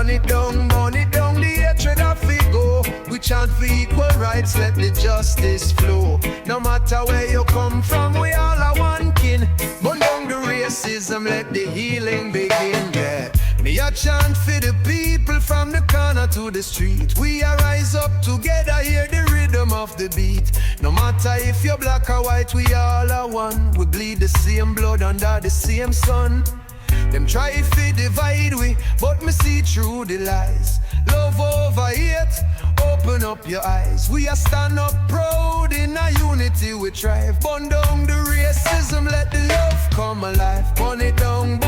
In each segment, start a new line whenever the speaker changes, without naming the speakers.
burn it down, the hatred of we go. We chant for equal rights, let the justice flow. No matter where you come from, we all are one kin. Bun down the racism, let the healing begin, yeah. Me a chant for the people from the corner to the street. We a rise up together, hear the rhythm of the beat. No matter if you're black or white, we all are one. We bleed the same blood under the same sun. Them try to divide we, but me see through the lies. Love over hate, open up your eyes. We are stand up proud, in a unity we thrive. Bun down the racism, let the love come alive. Burn it down,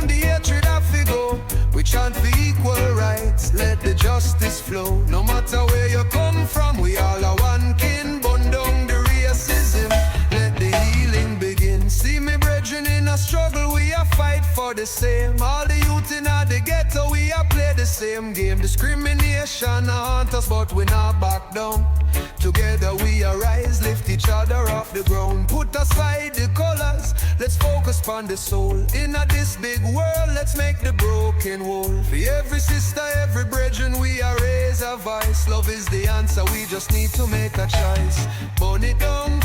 the hatred of we go. We chant for equal rights, let the justice flow. No matter where you come from, we all are one kin. Bun down the racism, let the healing begin. See me brethren in a struggle, we a fight for the same. All the youth in the ghetto, we a play the same game. Discrimination haunt us, but we not back down. Together we arise, lift each other off the ground. Put aside the colors, let's focus on the soul. In this big world, let's make the broken whole. For every sister, every brethren, we are raise a voice. Love is the answer, we just need to make a choice. Burn it down,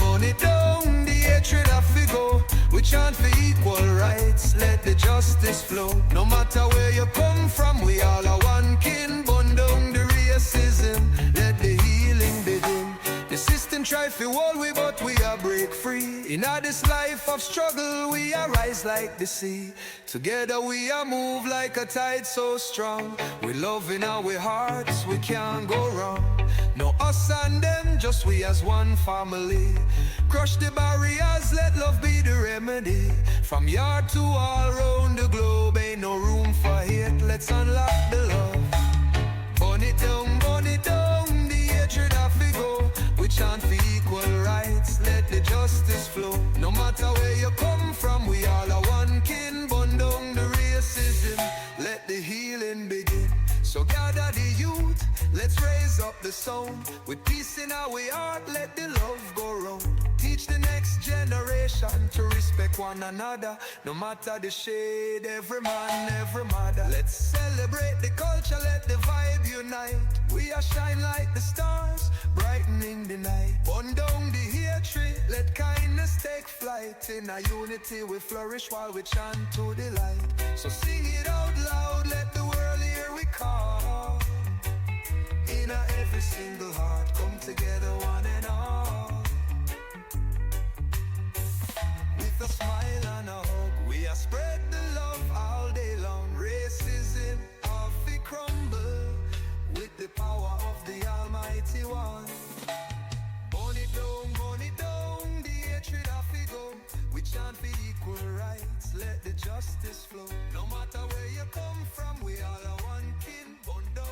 the hatred of we go. We chant for equal rights, let the justice flow. No matter where you come from, we all are one kin. Bun down the racism, let the healing begin. The system try to hold we, but we are break free. In this life of struggle, we are rise like the sea. Together we are move like a tide so strong. We love in our hearts, we can't go wrong. No us and them, just we as one family. Crush the barriers, let love be the remedy. From yard to all round the globe, ain't no room for hate, let's unlock the love. Burn it down, the hatred of we go. We chant for equal rights, let the justice flow. No matter where you come from, we all are one kin. Bun down the racism, let the healing begin. So gather the youth, let's raise up the sound. With peace in our heart, let the love go round. Teach the next generation to respect one another. No matter the shade, every man, every mother. Let's celebrate the culture, let the vibe unite. We are shine like the stars, brightening the night. Burn down the hatred, let kindness take flight. In a unity we flourish while we chant to the light. So sing it out loud, let the world hear we call. In every single heart, come together one and all. With a smile and a hug, we are spread the love all day long. Racism off we crumble with the power of the Almighty One. Burn it down, the hatred off we go. We chant for equal rights, let the justice flow. No matter where you come from, we all are one kin. Bun down